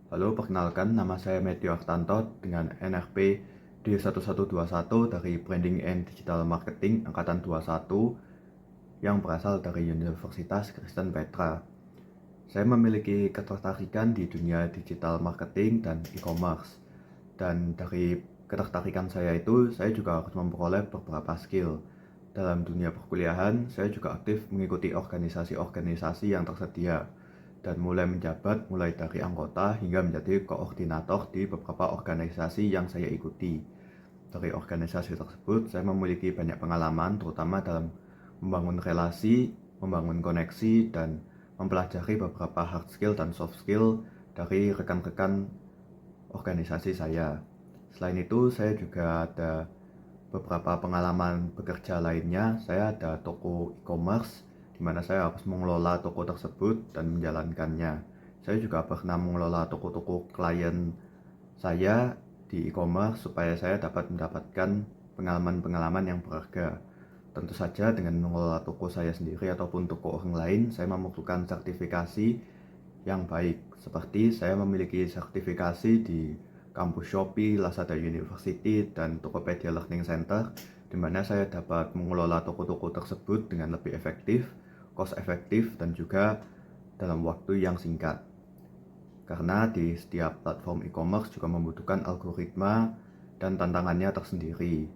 Halo, perkenalkan nama saya Matthew Artanto dengan NRP D1121 dari Branding and Digital Marketing Angkatan 21 yang berasal dari Universitas Kristen Petra. Saya memiliki ketertarikan di dunia digital marketing dan e-commerce. Dan dari ketertarikan saya itu, saya juga harus memperoleh beberapa skill. Dalam dunia perkuliahan, saya juga aktif mengikuti organisasi-organisasi yang tersedia dan mulai menjabat mulai dari anggota hingga menjadi koordinator di beberapa organisasi yang saya ikuti. Dari organisasi tersebut, saya memiliki banyak pengalaman terutama dalam membangun relasi, membangun koneksi, dan mempelajari beberapa hard skill dan soft skill dari rekan-rekan organisasi saya. Selain itu, saya juga ada beberapa pengalaman bekerja lainnya. Saya ada toko e-commerce di mana saya harus mengelola toko tersebut dan menjalankannya. Saya juga pernah mengelola toko-toko klien saya di e-commerce supaya saya dapat mendapatkan pengalaman-pengalaman yang berharga. Tentu saja dengan mengelola toko saya sendiri ataupun toko orang lain, saya memerlukan sertifikasi yang baik. Seperti saya memiliki sertifikasi di kampus Shopee, Lazada University, dan Tokopedia Learning Center, di mana saya dapat mengelola toko-toko tersebut dengan lebih efektif, cost efektif, dan juga dalam waktu yang singkat. Karena di setiap platform e-commerce juga membutuhkan algoritma dan tantangannya tersendiri.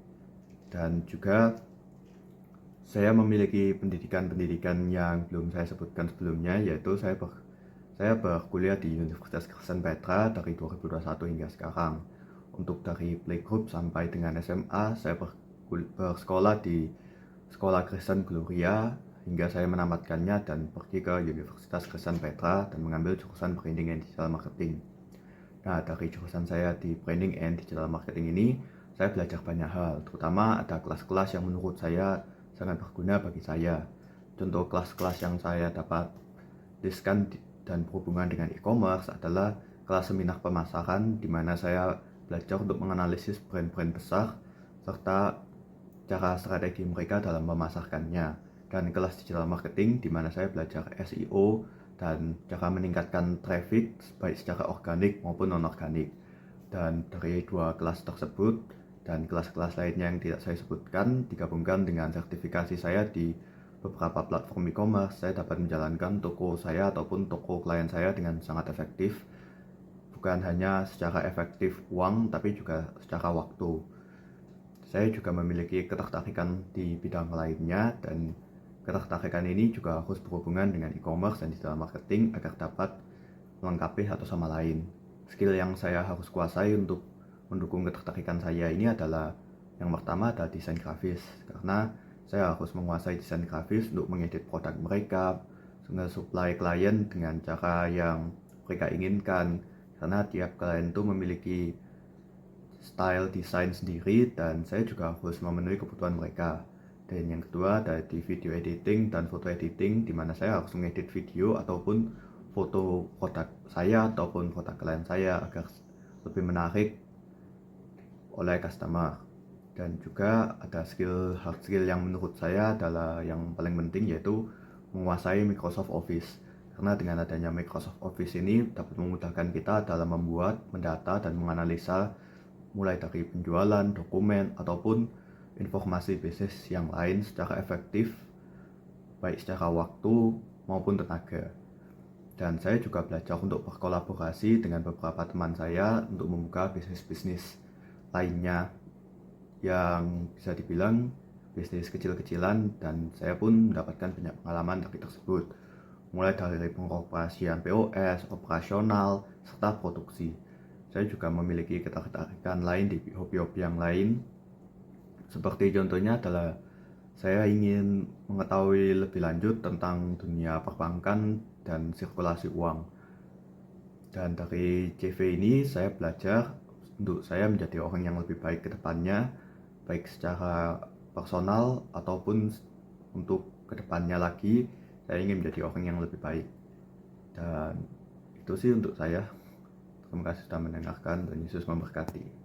Dan juga saya memiliki pendidikan-pendidikan yang belum saya sebutkan sebelumnya, yaitu saya berkuliah di Universitas Kristen Petra dari 2021 hingga sekarang. Untuk dari playgroup sampai dengan SMA, saya bersekolah di Sekolah Kristen Gloria hingga saya menamatkannya dan pergi ke Universitas Kristen Petra dan mengambil jurusan Branding and Digital Marketing. Nah, dari jurusan saya di Branding and Digital Marketing ini, saya belajar banyak hal, terutama ada kelas-kelas yang menurut saya sangat berguna bagi saya. Contoh kelas-kelas yang saya dapat diskan dan berhubungan dengan e-commerce adalah kelas seminar pemasaran di mana saya belajar untuk menganalisis brand-brand besar serta cara strategi mereka dalam memasarkannya, dan kelas digital marketing di mana saya belajar SEO dan cara meningkatkan traffic baik secara organik maupun non-organik. Dan dari dua kelas tersebut dan kelas-kelas lainnya yang tidak saya sebutkan digabungkan dengan sertifikasi saya di beberapa platform e-commerce, saya dapat menjalankan toko saya ataupun toko klien saya dengan sangat efektif, bukan hanya secara efektif uang tapi juga secara waktu. Saya juga memiliki ketertarikan di bidang lainnya, dan ketertarikan ini juga harus berhubungan dengan e-commerce dan digital marketing agar dapat melengkapi satu sama lain. Skill yang saya harus kuasai untuk mendukung ketertarikan saya ini adalah yang pertama adalah desain grafis, karena saya harus menguasai desain grafis untuk mengedit produk mereka, supply klien dengan cara yang mereka inginkan, karena tiap klien itu memiliki style desain sendiri dan saya juga harus memenuhi kebutuhan mereka. Dan yang kedua ada di video editing dan foto editing, di mana saya harus mengedit video ataupun foto produk saya ataupun produk klien saya agar lebih menarik oleh customer. Dan juga ada hard skill yang menurut saya adalah yang paling penting, yaitu menguasai Microsoft Office. Karena dengan adanya Microsoft Office ini dapat memudahkan kita dalam membuat, mendata, dan menganalisa mulai dari penjualan, dokumen, ataupun informasi bisnis yang lain secara efektif, baik secara waktu maupun tenaga. Dan saya juga belajar untuk berkolaborasi dengan beberapa teman saya untuk membuka bisnis-bisnis lainnya yang bisa dibilang bisnis kecil-kecilan, dan saya pun mendapatkan banyak pengalaman dari tersebut, mulai dari pengoperasian POS, operasional, serta produksi. Saya juga memiliki ketertarikan lain di hobi-hobi yang lain, seperti contohnya adalah saya ingin mengetahui lebih lanjut tentang dunia perbankan dan sirkulasi uang. Dan dari CV ini saya belajar untuk saya menjadi orang yang lebih baik ke depannya, baik secara personal ataupun untuk kedepannya lagi saya ingin menjadi orang yang lebih baik. Dan itu sih untuk saya. Terima kasih sudah mendengarkan, dan Yesus memberkati.